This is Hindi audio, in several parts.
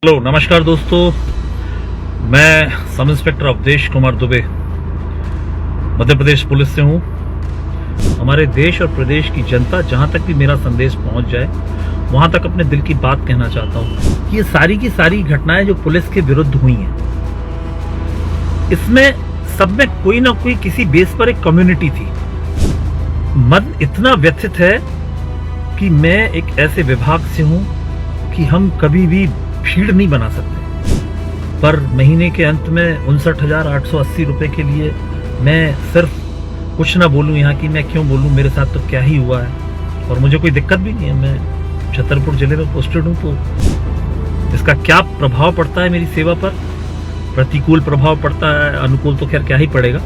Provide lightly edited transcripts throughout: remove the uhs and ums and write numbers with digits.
हेलो नमस्कार दोस्तों, मैं sub inspector Awadhesh Kumar Dubey Madhya Pradesh police से हूँ। हमारे देश और प्रदेश की जनता जहाँ तक भी मेरा संदेश पहुँच जाए वहाँ तक अपने दिल की बात कहना चाहता हूँ। ये सारी की सारी घटनाएं जो पुलिस के विरुद्ध हुई हैं, इसमें सब में कोई ना कोई किसी बेस पर एक कम्युनिटी थी। मन इतना व्यथित है कि मैं एक ऐसे विभाग से हूँ कि हम कभी भी भीड़ नहीं बना सकते, पर महीने के अंत में 59,880 रुपए के लिए मैं सिर्फ कुछ ना बोलूं यहाँ की मैं क्यों बोलूं, मेरे साथ तो क्या ही हुआ है और मुझे कोई दिक्कत भी नहीं है। मैं छतरपुर जिले में पोस्टेड हूँ, तो इसका क्या प्रभाव पड़ता है मेरी सेवा पर? प्रतिकूल प्रभाव पड़ता है, अनुकूल तो खैर क्या ही पड़ेगा,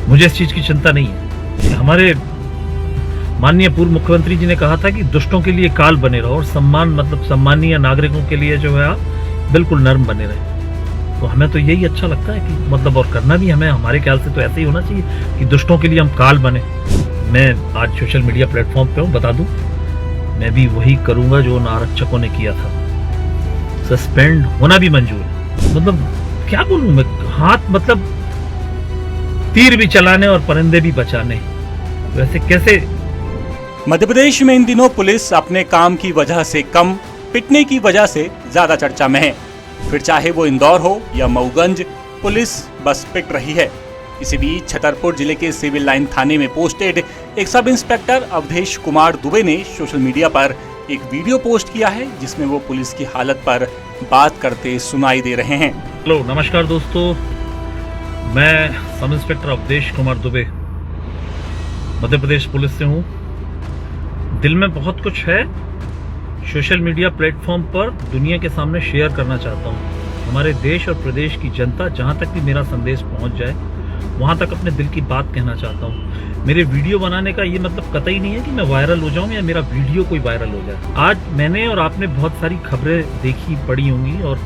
मुझे इस चीज की चिंता नहीं है। हमारे माननीय पूर्व मुख्यमंत्री जी ने कहा था कि दुष्टों के लिए काल बने रहो और सम्मानीय नागरिकों के लिए जो है आप बिल्कुल नर्म बने रहे। तो हमें तो यही अच्छा लगता है कि और करना भी हमें, हमारे ख्याल से तो ऐसे ही होना चाहिए कि दुष्टों के लिए हम काल बने। मैं आज सोशल मीडिया प्लेटफॉर्म पे हूँ, बता दूं मैं भी वही करूंगा जो उन आरक्षकों ने किया था। सस्पेंड होना भी मंजूर है। क्या बोलूं मैं, हाथ तीर भी चलाने और परिंदे भी बचाने, वैसे कैसे। मध्य प्रदेश में इन दिनों पुलिस अपने काम की वजह से कम, पिटने की वजह से ज्यादा चर्चा में है। फिर चाहे वो इंदौर हो या मऊगंज, पुलिस बस पिट रही है। इसी बीच छतरपुर जिले के सिविल लाइन थाने में पोस्टेड एक सब इंस्पेक्टर अवधेश कुमार दुबे ने सोशल मीडिया पर एक वीडियो पोस्ट किया है, जिसमें वो पुलिस की हालत पर बात करते सुनाई दे रहे हैं। हेलो नमस्कार दोस्तों, मैं sub inspector Awadhesh Kumar Dubey Madhya Pradesh police से हूँ। दिल में बहुत कुछ है, सोशल मीडिया प्लेटफॉर्म पर दुनिया के सामने शेयर करना चाहता हूँ। हमारे देश और प्रदेश की जनता जहाँ तक भी मेरा संदेश पहुँच जाए वहाँ तक अपने दिल की बात कहना चाहता हूँ। मेरे वीडियो बनाने का ये कतई नहीं है कि मैं वायरल हो जाऊँ या मेरा वीडियो कोई वायरल हो जाए। आज मैंने और आपने बहुत सारी खबरें देखी पढ़ी होंगी, और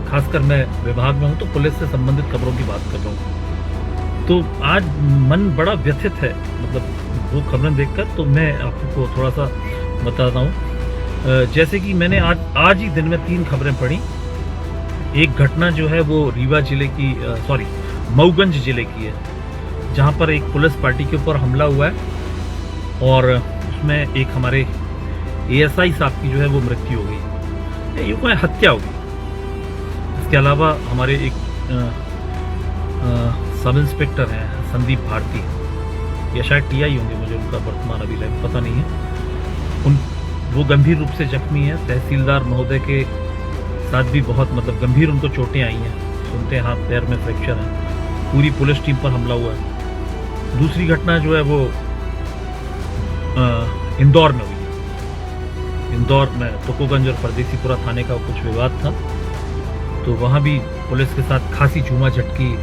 खासकर मैं विभाग में हूँ तो पुलिस से संबंधित खबरों की बात कर रहा हूँ। तो आज मन बड़ा व्यथित है, वो खबरें देखकर। तो मैं आपको थोड़ा सा बताता हूँ। जैसे कि मैंने आज ही दिन में 3 खबरें पढ़ी। एक घटना जो है वो रीवा जिले की मऊगंज जिले की है, जहाँ पर एक पुलिस पार्टी के ऊपर हमला हुआ है और उसमें एक हमारे एएसआई साहब की जो है वो मृत्यु हो गई, यूँ हत्या हो गई। इसके अलावा हमारे एक सब इंस्पेक्टर हैं संदीप भारती, या शायद टीआई होंगे, मुझे उनका वर्तमान अभी लाइव पता नहीं है। वो गंभीर रूप से जख्मी है। तहसीलदार महोदय के साथ भी बहुत गंभीर उनको चोटें आई हैं, सुनते हैं हाथ पैर में फ्रैक्चर है। पूरी पुलिस टीम पर हमला हुआ है। दूसरी घटना जो है वो इंदौर में हुई है। इंदौर में तुकोगंज और परदेसीपुरा थाने का कुछ विवाद था, तो वहाँ भी पुलिस के साथ खासी झूमा झटकी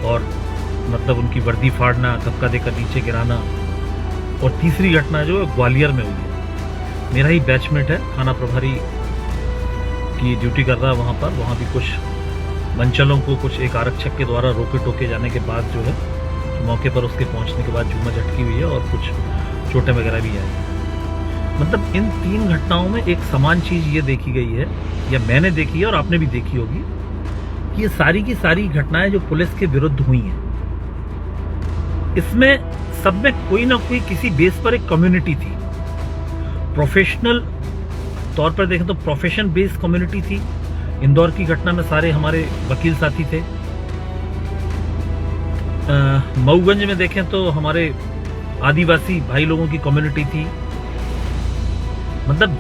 और उनकी वर्दी फाड़ना, धक्का देकर नीचे गिराना। और तीसरी घटना जो है ग्वालियर में हुई है। मेरा ही बैचमेट है, थाना प्रभारी की ड्यूटी कर रहा है वहाँ पर। वहाँ भी कुछ मंचलों को कुछ एक आरक्षक के द्वारा रोके टोके जाने के बाद जो है मौके पर उसके पहुँचने के बाद झूमा झटकी हुई है और कुछ चोटें वगैरह भी आई। इन 3 घटनाओं में एक समान चीज़ ये देखी गई है, या मैंने देखी है और आपने भी देखी होगी, कि ये सारी की सारी घटनाएं जो पुलिस के विरुद्ध हुई हैं, इसमें सब में कोई ना कोई किसी बेस पर एक कम्युनिटी थी। प्रोफेशनल तौर पर देखें तो प्रोफेशन बेस्ड कम्युनिटी थी। इंदौर की घटना में सारे हमारे वकील साथी थे। मऊगंज में देखें तो हमारे आदिवासी भाई लोगों की कम्युनिटी थी।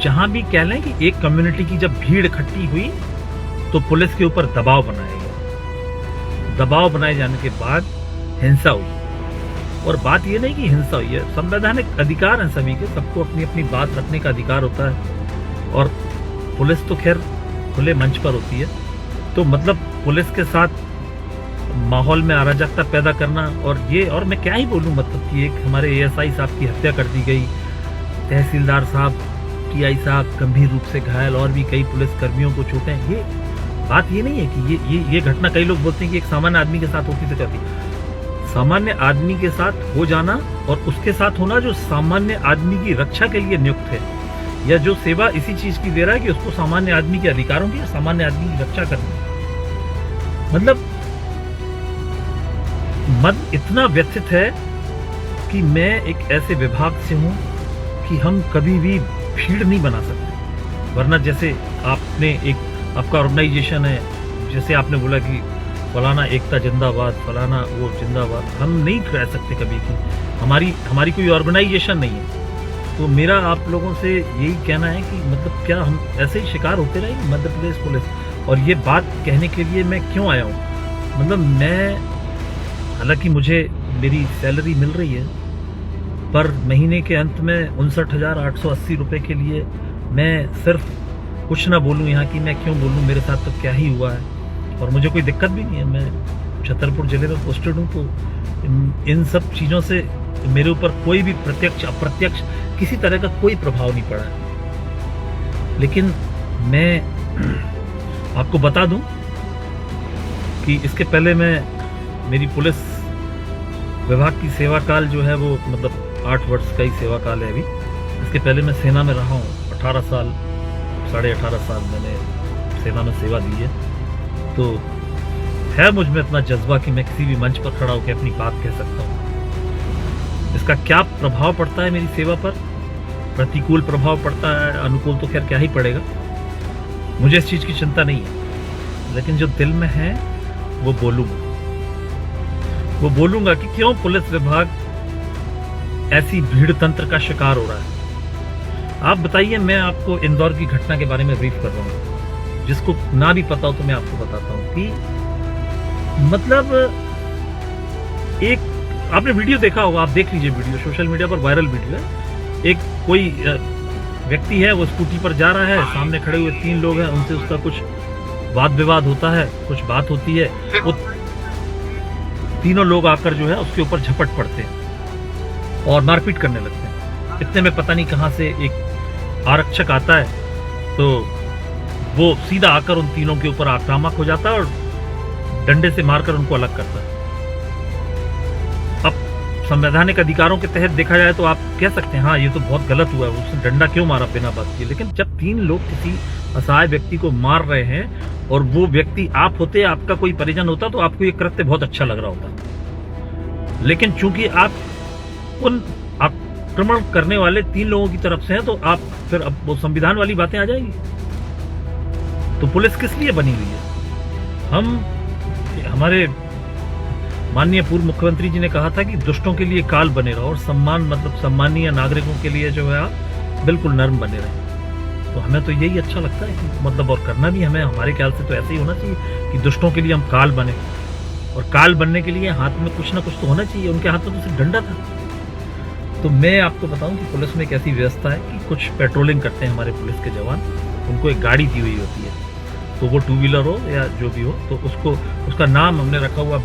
जहां भी कह लें कि एक कम्युनिटी की जब भीड़ इकट्ठी हुई तो पुलिस के ऊपर दबाव बनाया गया। दबाव बनाए जाने के बाद हिंसा हुई। और बात ये नहीं कि हिंसा हुई है, संवैधानिक अधिकार है सभी के, सबको अपनी अपनी बात रखने का अधिकार होता है। और पुलिस तो खैर खुले मंच पर होती है। तो पुलिस के साथ माहौल में अराजकता पैदा करना, और मैं क्या ही बोलूं, कि एक हमारे एएसआई साहब की हत्या कर दी गई, तहसीलदार साहब, टीआई साहब गंभीर रूप से घायल, और भी कई पुलिस कर्मियों को चोटें। ये बात ये नहीं है कि ये घटना, कई लोग बोलते हैं कि एक सामान्य आदमी के साथ होती तो क्या थी। सामान्य आदमी के साथ हो जाना और उसके साथ होना जो सामान्य आदमी की रक्षा के लिए नियुक्त है, या जो सेवा इसी चीज की दे रहा है कि उसको सामान्य आदमी के अधिकारों की, सामान्य आदमी की रक्षा करनी। मतलब मन इतना व्यथित है कि मैं एक ऐसे विभाग से हूं कि हम कभी भी भीड़ नहीं बना सकते। वरना जैसे आपने एक आपका ऑर्गेनाइजेशन है, जैसे आपने बोला कि फलाना एकता जिंदाबाद, फलाना वो जिंदाबाद, हम नहीं कह सकते कभी कि हमारी कोई ऑर्गेनाइजेशन नहीं है। तो मेरा आप लोगों से यही कहना है कि मतलब क्या हम ऐसे ही शिकार होते रहेंगे मध्य प्रदेश पुलिस। और ये बात कहने के लिए मैं क्यों आया हूँ, मतलब मैं, हालांकि मुझे मेरी सैलरी मिल रही है, पर महीने के अंत में 59,880 रुपये के लिए मैं सिर्फ कुछ ना बोलूँ यहाँ की, मैं क्यों बोलूँ, मेरे साथ तो क्या ही हुआ है और मुझे कोई दिक्कत भी नहीं है। मैं छतरपुर जिले में पोस्टेड हूँ, तो इन सब चीज़ों से मेरे ऊपर कोई भी प्रत्यक्ष अप्रत्यक्ष किसी तरह का कोई प्रभाव नहीं पड़ा है। लेकिन मैं आपको बता दूं कि इसके पहले मेरी पुलिस विभाग की सेवा काल जो है वो मतलब 8 वर्ष का ही सेवा काल है अभी। इसके पहले मैं सेना में रहा हूँ 18 साल, 18.5 साल मैंने सेना में सेवा दी है। तो है मुझ में इतना जज्बा कि मैं किसी भी मंच पर खड़ा होकर अपनी बात कह सकता हूँ। इसका क्या प्रभाव पड़ता है मेरी सेवा पर, प्रतिकूल प्रभाव पड़ता है, अनुकूल तो खैर क्या ही पड़ेगा, मुझे इस चीज़ की चिंता नहीं है। लेकिन जो दिल में है वो बोलूंगा कि क्यों पुलिस विभाग ऐसी भीड़ तंत्र का शिकार हो रहा है। आप बताइए, मैं आपको इंदौर की घटना के बारे में ब्रीफ कर रहा हूँ, जिसको ना भी पता हो तो मैं आपको बताता हूँ कि मतलब एक आपने वीडियो देखा होगा, आप देख लीजिए वीडियो, सोशल मीडिया पर वायरल वीडियो है। एक कोई व्यक्ति है, वो स्कूटी पर जा रहा है, सामने खड़े हुए 3 लोग हैं, उनसे उसका कुछ वाद विवाद होता है, कुछ बात होती है, वो तीनों लोग आकर जो है उसके ऊपर झपट पड़ते हैं और मारपीट करने लगते हैं। इतने में पता नहीं कहां से एक आरक्षक आता है, तो वो सीधा आकर उन तीनों के ऊपर आक्रामक हो जाता है और डंडे से मारकर उनको अलग करता है। संवैधानिक अधिकारों के तहत देखा जाए तो आप कह सकते हैं हाँ ये तो बहुत गलत हुआ है, उसने डंडा क्यों मारा बिना बात किए। लेकिन जब 3 लोग किसी असहाय व्यक्ति को मार रहे हैं और वो व्यक्ति आप होते, आपका कोई परिजन होता, तो आपको ये कृत्य बहुत अच्छा लग रहा होता। लेकिन चूंकि आप उन आक्रमण करने वाले 3 लोगों की तरफ से हैं, तो आप फिर अब वो संविधान वाली बातें आ जाएगी। तो पुलिस किस लिए बनी हुई है? हमारे माननीय पूर्व मुख्यमंत्री जी ने कहा था कि दुष्टों के लिए काल बने रहो और सम्मानीय नागरिकों के लिए जो है आप बिल्कुल नर्म बने रहे। तो हमें तो यही अच्छा लगता है कि मतलब, और करना भी हमें, हमारे ख्याल से तो ऐसे ही होना चाहिए कि दुष्टों के लिए हम काल बने। और काल बनने के लिए हाथ में कुछ ना कुछ तो होना चाहिए। उनके हाथ में तो सिर्फ डंडा था। तो मैं आपको बताऊं कि पुलिस में एक ऐसी व्यवस्था है कि कुछ पेट्रोलिंग करते हैं हमारे पुलिस के जवान, उनको एक गाड़ी दी हुई होती है, तो वो 2 व्हीलर हो या जो भी हो, तो उसका नाम हमने रखा हुआ,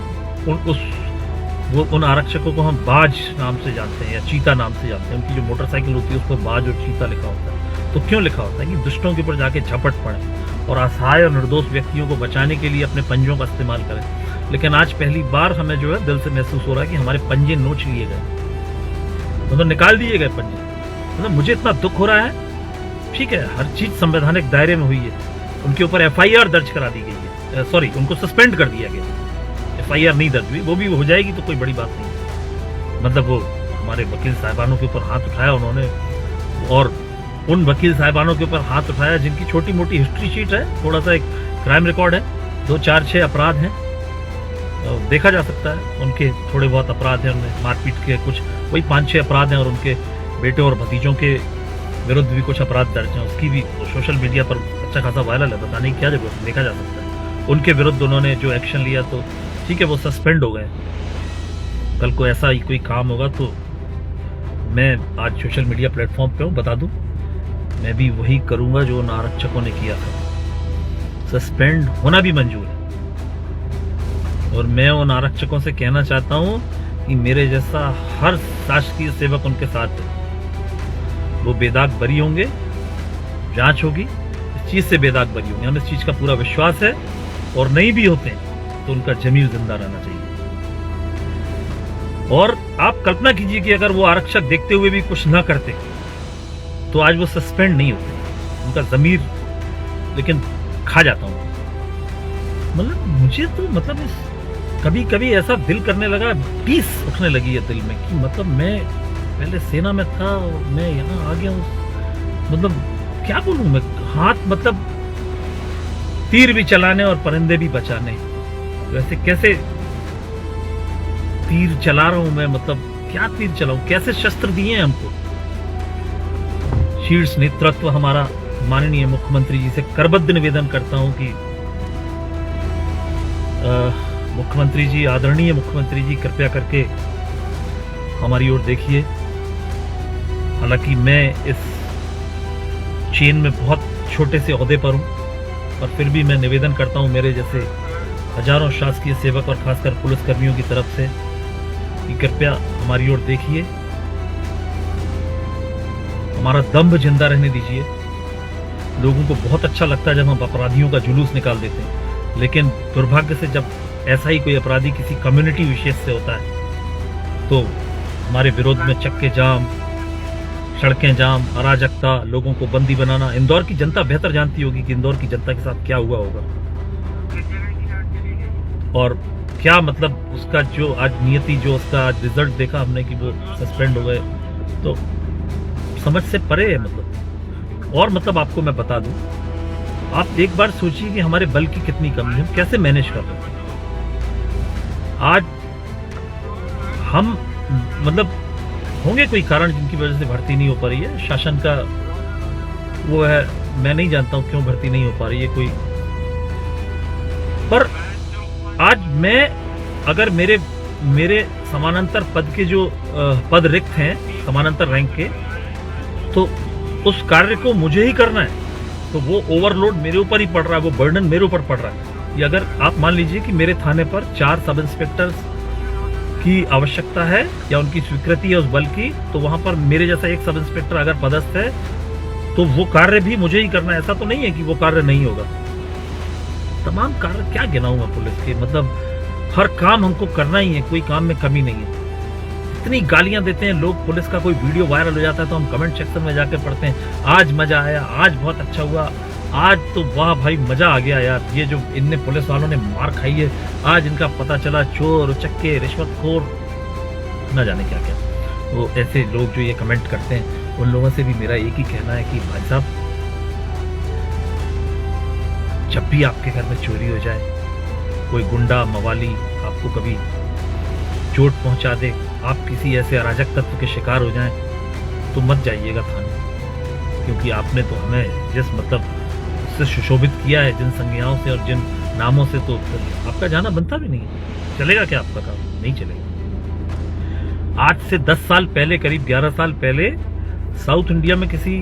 उन आरक्षकों को हम बाज नाम से जानते हैं या चीता नाम से जानते हैं। उनकी जो मोटरसाइकिल होती है उस पर बाज और चीता लिखा होता है। तो क्यों लिखा होता है? कि दुष्टों के ऊपर जाके झपट पड़े और असहाय और निर्दोष व्यक्तियों को बचाने के लिए अपने पंजों का इस्तेमाल करें। लेकिन आज पहली बार हमें जो है दिल से महसूस हो रहा है कि हमारे पंजे नोच लिए गए, मतलब निकाल दिए गए पंजे। मतलब मुझे इतना दुख हो रहा है। ठीक है, हर चीज संवैधानिक दायरे में हुई है। उनके ऊपर FIR दर्ज करा दी गई है, सॉरी उनको सस्पेंड कर दिया गया। FIR नहीं दर्ज हुई, वो भी हो जाएगी तो कोई बड़ी बात नहीं। मतलब वो हमारे वकील साहिबानों के ऊपर हाथ उठाया उन्होंने, और उन वकील साहिबानों के ऊपर हाथ उठाया जिनकी छोटी मोटी हिस्ट्री शीट है, थोड़ा सा एक क्राइम रिकॉर्ड है, 2, 4, 6 अपराध हैं, देखा जा सकता है। उनके थोड़े बहुत अपराध हैं, उनमें मारपीट के कुछ वही 5-6 अपराध हैं, और उनके बेटे और भतीजों के विरुद्ध भी कुछ अपराध दर्ज हैं। उसकी भी सोशल मीडिया पर अच्छा खासा वायरल है, बताने की क्या जरूरत, देखा जा सकता है। उनके विरुद्ध उन्होंने जो एक्शन लिया, तो ठीक है वो सस्पेंड हो गए। कल को ऐसा ही कोई काम होगा तो मैं आज सोशल मीडिया प्लेटफॉर्म पे हूँ, बता दूं मैं भी वही करूंगा जो उन आरक्षकों ने किया था। सस्पेंड होना भी मंजूर है। और मैं उन आरक्षकों से कहना चाहता हूं कि मेरे जैसा हर शासकीय सेवक उनके साथ है। वो बेदाग बरी होंगे, जांच होगी, इस चीज से बेदाग बरी होंगे, हमें इस चीज का पूरा विश्वास है। और नहीं भी होते हैं तो उनका जमीर जिंदा रहना चाहिए। और आप कल्पना कीजिए कि अगर वो आरक्षक देखते हुए भी कुछ ना करते, तो आज वो सस्पेंड नहीं होते, उनका ज़मीर लेकिन खा जाता हूँ। मतलब मुझे तो मतलब कभी कभी ऐसा दिल करने लगा, पीस उठने लगी है दिल में कि मतलब मैं पहले सेना में था, मैं यहाँ आ गया हूँ। मतलब क्या बोलूँ मैं, हाथ मतलब तीर भी चलाने और परिंदे भी बचाने, वैसे कैसे तीर चला रहा हूं मैं, मतलब क्या तीर चलाऊं, कैसे शस्त्र दिए हैं हमको। शीर्ष नेतृत्व हमारा माननीय मुख्यमंत्री जी से करबद्ध निवेदन करता हूं कि मुख्यमंत्री जी, आदरणीय मुख्यमंत्री जी, कृपया करके हमारी ओर देखिए। हालांकि मैं इस चेन में बहुत छोटे से ओहदे पर हूं, और फिर भी मैं निवेदन करता हूं मेरे जैसे हजारों शासकीय सेवक और खासकर पुलिसकर्मियों की तरफ से कि कृपया हमारी ओर देखिए, हमारा दम्भ जिंदा रहने दीजिए। लोगों को बहुत अच्छा लगता है जब हम अपराधियों का जुलूस निकाल देते हैं, लेकिन दुर्भाग्य से जब ऐसा ही कोई अपराधी किसी कम्युनिटी विशेष से होता है तो हमारे विरोध में चक्के जाम, सड़कें जाम, अराजकता, लोगों को बंदी बनाना। इंदौर की जनता बेहतर जानती होगी कि इंदौर की जनता के साथ क्या हुआ होगा, और क्या मतलब उसका जो आज नियति, जो उसका आज रिजल्ट देखा हमने कि वो सस्पेंड हो गए, तो समझ से परे है। मतलब और मतलब आपको मैं बता दूं, आप एक बार सोचिए कि हमारे बल की कितनी कमी है, हम कैसे मैनेज कर रहे हैं। आज हम मतलब होंगे कोई कारण जिनकी वजह से भर्ती नहीं हो पा रही है, शासन का वो है, मैं नहीं जानता हूं क्यों भर्ती नहीं हो पा रही है कोई। पर आज मैं अगर मेरे समानांतर पद के जो पद रिक्त हैं, समानांतर रैंक के, तो उस कार्य को मुझे ही करना है, तो वो ओवरलोड मेरे ऊपर ही पड़ रहा है, वो बर्डन मेरे ऊपर पड़ रहा है। ये अगर आप मान लीजिए कि मेरे थाने पर 4 सब इंस्पेक्टर्स की आवश्यकता है या उनकी स्वीकृति है उस बल की, तो वहां पर मेरे जैसा एक सब इंस्पेक्टर अगर पदस्थ है तो वो कार्य भी मुझे ही करना है। ऐसा तो नहीं है कि वो कार्य नहीं होगा। तमाम कार्य क्या गिनाऊं मैं पुलिस के, मतलब हर काम हमको करना ही है, कोई काम में कमी नहीं है। इतनी गालियां देते हैं लोग, पुलिस का कोई वीडियो वायरल हो जाता है तो हम कमेंट सेक्शन में जाकर पढ़ते हैं, आज मजा आया, आज बहुत अच्छा हुआ, आज तो वाह भाई मजा आ गया यार, ये जो इनने पुलिस वालों ने मार खाई है, आज इनका पता चला, चोर चक्के रिश्वतखोर ना जाने क्या क्या। वो ऐसे लोग जो ये कमेंट करते हैं, उन लोगों से भी मेरा एक ही कहना है कि भाई साहब, जब भी आपके घर में चोरी हो जाए, कोई गुंडा मवाली आपको कभी चोट पहुंचा दे, आप किसी ऐसे अराजक तत्व के शिकार हो जाएं, तो मत जाइएगा थाने, क्योंकि आपने तो हमें जिस मतलब से सुशोभित किया है, जिन संज्ञाओं से और जिन नामों से, तो आपका जाना बनता भी नहीं है। चलेगा क्या आपका काम? नहीं चलेगा। आज से 10 साल पहले, करीब 11 साल पहले, साउथ इंडिया में किसी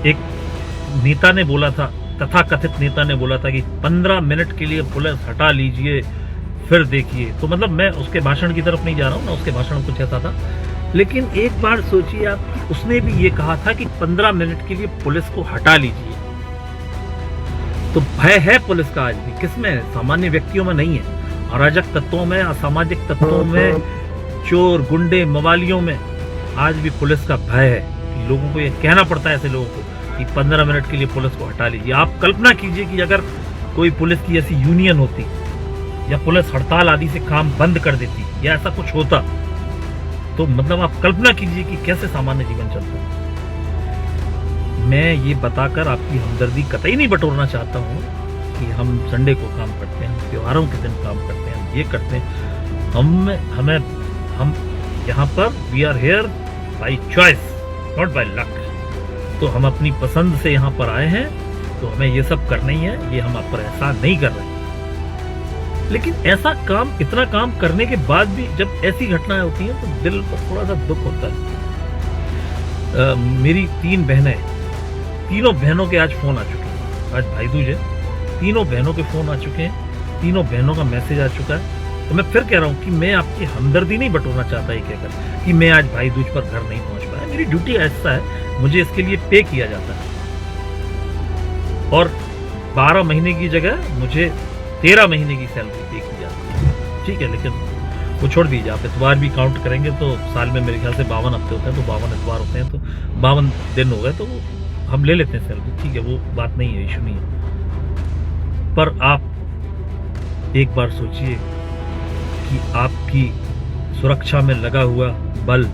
एक नेता ने बोला था, तथाकथित नेता ने बोला था कि 15 मिनट के लिए पुलिस हटा लीजिए, फिर देखिए। तो मतलब मैं उसके भाषण की तरफ नहीं जा रहा हूँ ना, उसके भाषण कुछ ऐसा था, लेकिन एक बार सोचिए आप, उसने भी ये कहा था कि 15 मिनट के लिए पुलिस को हटा लीजिए। तो भय है पुलिस का आज भी, किसमें? सामान्य व्यक्तियों में नहीं है, अराजक तत्वों में, असामाजिक तत्वों में, चोर गुंडे मवालियों में आज भी पुलिस का भय है। कि लोगों को ये कहना पड़ता है ऐसे लोगों को कि 15 मिनट के लिए पुलिस को हटा लीजिए। आप कल्पना कीजिए कि अगर कोई पुलिस की ऐसी यूनियन होती या पुलिस हड़ताल आदि से काम बंद कर देती या ऐसा कुछ होता, तो मतलब आप कल्पना कीजिए कि कैसे सामान्य जीवन चलता। मैं ये बताकर आपकी हमदर्दी कतई नहीं बटोरना चाहता हूँ कि हम संडे को काम करते हैं, त्योहारों के दिन काम करते हैं, ये करते हैं। हम यहाँ पर we are here by choice, not by luck. तो हम अपनी पसंद से यहाँ पर आए हैं, तो हमें ये सब करना ही है, ये हम आप पर एहसान नहीं कर रहे। लेकिन ऐसा काम, इतना काम करने के बाद भी जब ऐसी घटनाएं होती हैं तो दिल पर थोड़ा सा दुख होता है। मेरी 3 बहनें, तीनों बहनों के आज फोन आ चुके हैं, आज भाई दूज है, तीनों बहनों के फोन आ चुके हैं, तीनों बहनों का मैसेज आ चुका है। तो मैं फिर कह रहा हूँ कि मैं आपकी हमदर्दी नहीं बटोरना चाहता, ये कहकर कि मैं आज भाई दूज पर घर नहीं पहुंच पाया। मेरी ड्यूटी ऐसा है, मुझे इसके लिए पे किया जाता है, और 12 महीने की जगह मुझे 13 महीने की सैलरी पे की जाती है, ठीक है। लेकिन वो छोड़ दीजिए, आप इतवार भी काउंट करेंगे तो साल में मेरे ख्याल से 52 हफ्ते होते हैं, तो 52 इतवार होते हैं, तो 52 दिन हो गए, तो हम ले लेते हैं सैलरी, ठीक है, वो बात नहीं है, इशू नहीं है। पर आप एक बार सोचिए कि आपकी सुरक्षा में लगा हुआ बल,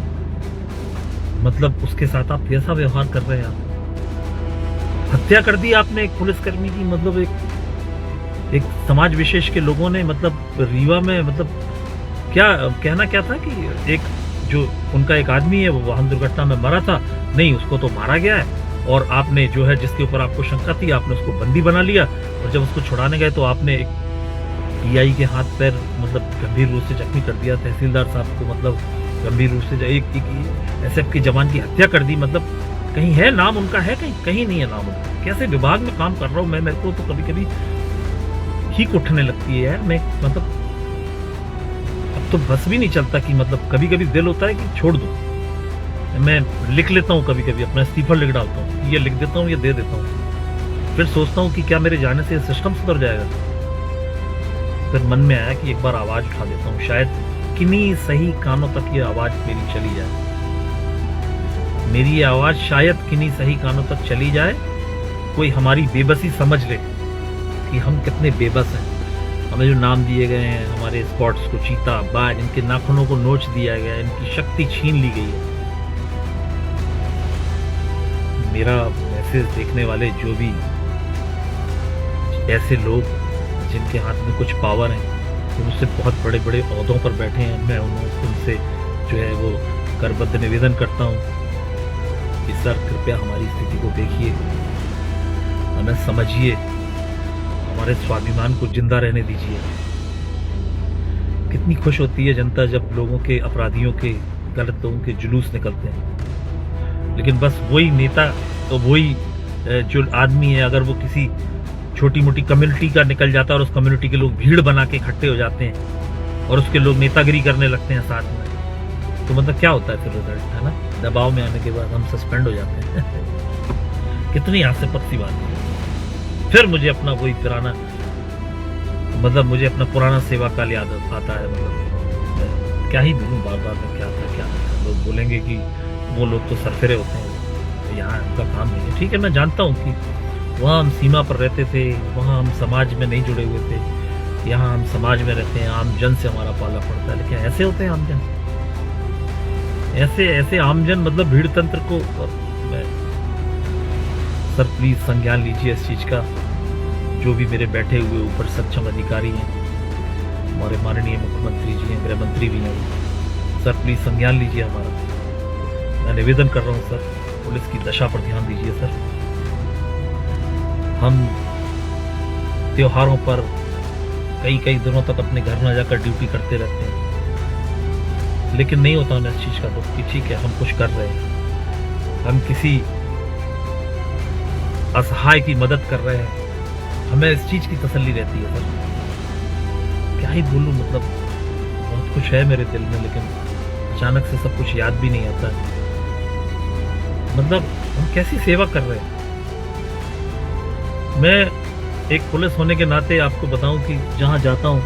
मतलब उसके साथ आप कैसा व्यवहार कर रहे हैं। आप हत्या कर दी आपने एक पुलिसकर्मी की, मतलब एक समाज विशेष के लोगों ने, मतलब रीवा में, मतलब क्या कहना क्या था कि एक जो उनका एक आदमी है वो वाहन दुर्घटना में मरा था, नहीं उसको तो मारा गया है, और आपने जो है जिसके ऊपर आपको शंका थी आपने उसको बंदी बना लिया, और जब उसको छुड़ाने गए तो आपने एक पीआई के हाथ पैर मतलब गंभीर रूप से जख्मी कर दिया, तहसीलदार साहब को मतलब गंभीर रूप से एक एसएफ के जवान की हत्या कर दी। मतलब कहीं है नाम उनका, है कहीं नहीं है नाम उनका। कैसे विभाग में काम कर रहा हूँ मैं, मेरे को तो कभी कभी ठीक उठने लगती है यार। मैं मतलब अब तो बस भी नहीं चलता कि मतलब कभी कभी दिल होता है कि छोड़ दूं। मैं लिख लेता हूँ कभी कभी, अपना इस्तीफा लिख डालता हूँ, ये लिख देता हूँ, ये दे देता हूँ, फिर सोचता हूँ कि क्या मेरे जाने से सिस्टम सुधर जाएगा। फिर मन में आया कि एक बार आवाज उठा देता हूँ, शायद किन्हीं सही कानों तक ये आवाज मेरी चली जाए, मेरी ये आवाज शायद किन्हीं सही कानों तक चली जाए, कोई हमारी बेबसी समझ ले कि हम कितने बेबस हैं। हमें जो नाम दिए गए हैं, हमारे स्पॉट्स को चीता, बाज, इनके नाखूनों को नोच दिया गया है, इनकी शक्ति छीन ली गई है। मेरा मैसेज देखने वाले जो भी ऐसे लोग जिनके हाथ में कुछ पावर है, जो मुझसे बहुत बड़े बड़े ओहदों पर बैठे हैं, मैं उनसे जो है वो करबद्ध निवेदन करता हूँ कि सर कृपया हमारी स्थिति को देखिए, हमें समझिए, हमारे स्वाभिमान को जिंदा रहने दीजिए। कितनी खुश होती है जनता जब लोगों के, अपराधियों के, गलत लोगों के जुलूस निकलते हैं, लेकिन बस वही नेता तो वही जो आदमी है, अगर वो किसी छोटी मोटी कम्युनिटी का निकल जाता है और उस कम्युनिटी के लोग भीड़ बना के इकट्ठे हो जाते हैं और उसके लोग नेतागिरी करने लगते हैं साथ में, तो मतलब क्या होता है फिर रिजल्ट, है ना। दबाव में आने के बाद हम सस्पेंड हो जाते हैं। कितनी हास्यास्पद सी बात है। फिर मुझे अपना वही पुराना, मतलब मुझे अपना पुराना सेवा काल याद आता है। मतलब क्या ही बोलूं, बार बार में क्या था क्या था। लोग बोलेंगे कि वो लोग तो सरफिरे होते हैं, यहाँ उनका काम नहीं है। ठीक है, मैं जानता हूँ कि वहाँ हम सीमा पर रहते थे, वहाँ हम समाज में नहीं जुड़े हुए थे, यहाँ हम समाज में रहते हैं, आम जन से हमारा पाला पड़ता है। लेकिन ऐसे होते हैं आमजन, ऐसे आमजन, मतलब भीड़ तंत्र को। सर प्लीज संज्ञान लीजिए इस चीज का। जो भी मेरे बैठे हुए ऊपर सक्षम अधिकारी हैं, हमारे माननीय मुख्यमंत्री जी हैं, गृह मंत्री भी हैं, सर प्लीज संज्ञान लीजिए हमारा। मैं निवेदन कर रहा हूँ सर, पुलिस की दशा पर ध्यान दीजिए सर। हम त्योहारों पर कई दिनों तक अपने घर न जाकर ड्यूटी करते रहते हैं, लेकिन नहीं होता हमें इस चीज का दुख कि ठीक है हम कुछ कर रहे हैं, हम किसी असहाय की मदद कर रहे हैं, हमें इस चीज की तसल्ली रहती है सर। क्या ही बोलूं, मतलब बहुत कुछ है मेरे दिल में, लेकिन अचानक से सब कुछ याद भी नहीं आता। मतलब हम कैसी सेवा कर रहे हैं। मैं एक पुलिस होने के नाते आपको बताऊं कि जहां जाता हूं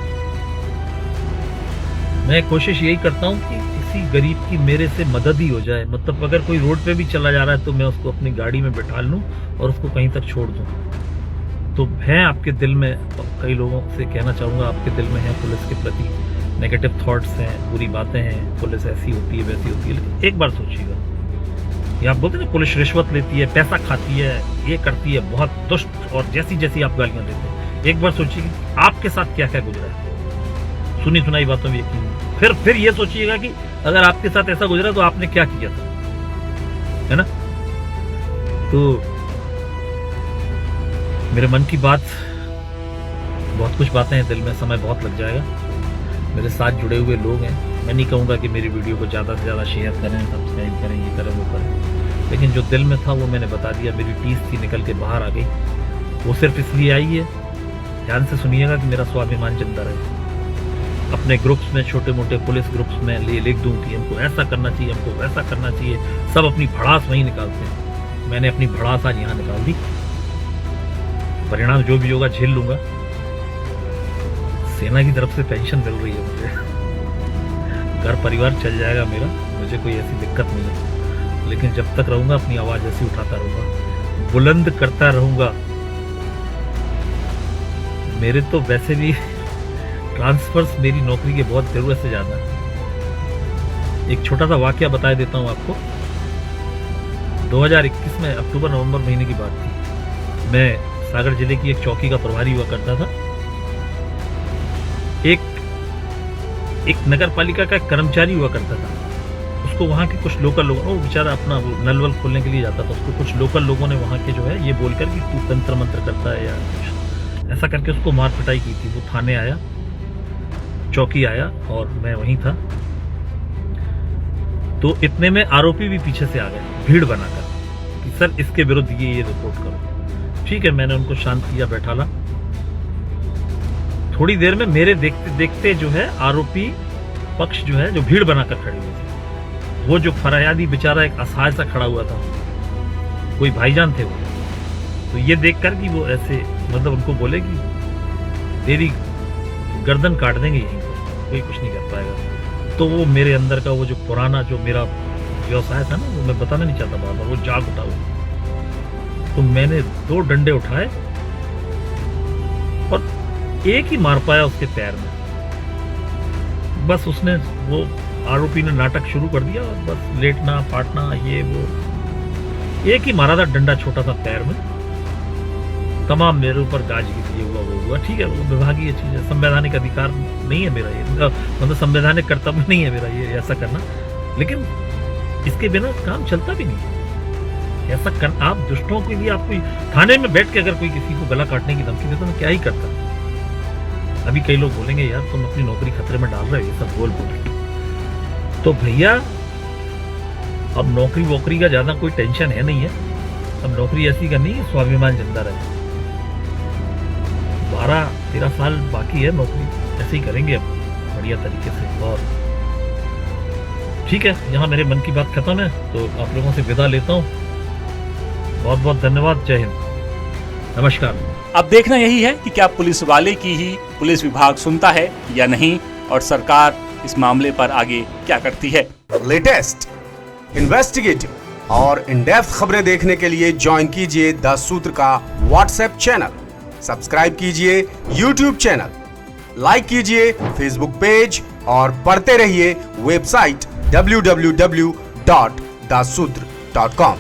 मैं कोशिश यही करता हूं कि किसी गरीब की मेरे से मदद ही हो जाए। मतलब अगर कोई रोड पे भी चला जा रहा है तो मैं उसको अपनी गाड़ी में बिठा लूं और उसको कहीं तक छोड़ दूं। तो है आपके दिल में, कई लोगों से कहना चाहूँगा, आपके दिल में है पुलिस के प्रति नेगेटिव थॉट्स हैं, बुरी बातें हैं, पुलिस ऐसी होती है वैसी होती है। लेकिन एक बार सोचिएगा, ये आप बोलते हैं ना पुलिस रिश्वत लेती है, पैसा खाती है, ये करती है, बहुत दुष्ट, और जैसी आप गालियाँ देते हैं। एक बार सोचिए कि आपके साथ क्या क्या गुजरा है। सुनी सुनाई बातों में यकीन, फिर ये सोचिएगा कि अगर आपके साथ ऐसा गुजरा तो आपने क्या किया था, है ना। तो मेरे मन की बात, बहुत कुछ बातें हैं दिल में, समय बहुत लग जाएगा। मेरे साथ जुड़े हुए लोग हैं, मैं नहीं कहूँगा कि मेरी वीडियो को ज़्यादा से ज़्यादा शेयर करें, सब्सक्राइब करें, ये करें वो करें, लेकिन जो दिल में था वो मैंने बता दिया। मेरी टीस थी निकल के बाहर आ गई, वो सिर्फ इसलिए आई है, ध्यान से सुनिएगा, कि मेरा स्वाभिमान जिंदा रहे। अपने ग्रुप्स में, छोटे मोटे पुलिस ग्रुप्स में लिख दूं कि हमको ऐसा करना चाहिए, हमको वैसा करना चाहिए, सब अपनी भड़ास वहीं निकालते हैं। मैंने अपनी भड़ास आज यहाँ निकाल दी, परिणाम जो भी होगा झेल लूंगा। सेना की तरफ से पेंशन मिल रही है मुझे। घर परिवार चल जाएगा मेरा, मुझे कोई ऐसी दिक्कत नहीं है, लेकिन जब तक रहूँगा अपनी आवाज़ ऐसी उठाता रहूँगा, बुलंद करता रहूँगा। मेरे तो वैसे भी ट्रांसफर्स मेरी नौकरी के बहुत ज़रूरत से ज़्यादा है। एक छोटा सा वाकया बता देता हूँ आपको। 2021 में अक्टूबर-नवंबर महीने की बात थी। मैं सागर जिले की एक चौकी का प्रभारी हुआ करता था। एक नगर पालिका का एक कर्मचारी हुआ करता था। उसको वहाँ के कुछ लोकल लोग, वो बेचारा अपना वो नल वल खोलने के लिए जाता था, उसको कुछ लोकल लोगों ने वहाँ के जो है ये बोलकर कि तू तंत्र मंत्र करता है या कुछ ऐसा करके उसको मार पिटाई की थी। वो थाने आया, चौकी आया और मैं वहीं था। तो इतने में आरोपी भी पीछे से आ गए भीड़ बनाकर कि सर इसके विरुद्ध ये रिपोर्ट करो। ठीक है, मैंने उनको शांत किया, बैठाला। थोड़ी देर में मेरे देखते देखते जो है आरोपी पक्ष जो है जो भीड़ बनाकर खड़े हुए थे, वो जो फरियादी बेचारा एक असहाय सा खड़ा हुआ था, कोई भाईजान थे वो, तो ये देखकर कि वो ऐसे मतलब उनको बोले कि तेरी गर्दन काट देंगे यहीं पर, कोई कुछ नहीं कर पाएगा। तो वो मेरे अंदर का वो जो पुराना जो मेरा व्यवसाय था ना, वो मैं बताना नहीं चाहता बार बार, वो जाग उठा हुआ। तो मैंने 2 डंडे उठाए और एक ही मार पाया उसके पैर में। बस उसने वो आरोपी ने नाटक शुरू कर दिया और बस लेटना पाटना ये वो, एक ही मारा था डंडा छोटा सा पैर में। तमाम मेरे ऊपर गाज गिरी, ये हुआ वो हुआ। ठीक है, वो विभागीय चीज है, संवैधानिक अधिकार नहीं है मेरा ये, मतलब संवैधानिक कर्तव्य नहीं है मेरा ये ऐसा करना, लेकिन इसके बिना काम चलता भी नहीं है। ऐसा कर आप दुष्टों के लिए आप कोई थाने में बैठ के अगर कोई किसी को गला काटने की धमकी देता तो क्या ही करता। अभी कई लोग बोलेंगे यार तुम अपनी नौकरी खतरे में डाल रहे हो, ये सब बोल बोल। तो भैया अब नौकरी वोकरी का ज्यादा कोई टेंशन है नहीं है। अब नौकरी ऐसी करनी है स्वाभिमान जिंदा रहे। 12-13 साल बाकी है नौकरी, ऐसे ही करेंगे अब बढ़िया तरीके से। और ठीक है, यहाँ मेरे मन की बात खत्म है, तो आप लोगों से विदा लेता हूँ। बहुत बहुत धन्यवाद, जय हिंद, नमस्कार। अब देखना यही है कि क्या पुलिस वाले की ही पुलिस विभाग सुनता है या नहीं, और सरकार इस मामले पर आगे क्या करती है। लेटेस्ट, इन्वेस्टिगेटिव और इन डेप्थ खबरें देखने के लिए ज्वाइन कीजिए द सूत्र का व्हाट्सएप चैनल, सब्सक्राइब कीजिए यूट्यूब चैनल, लाइक कीजिए फेसबुक पेज और पढ़ते रहिए वेबसाइट www.dasudr.com।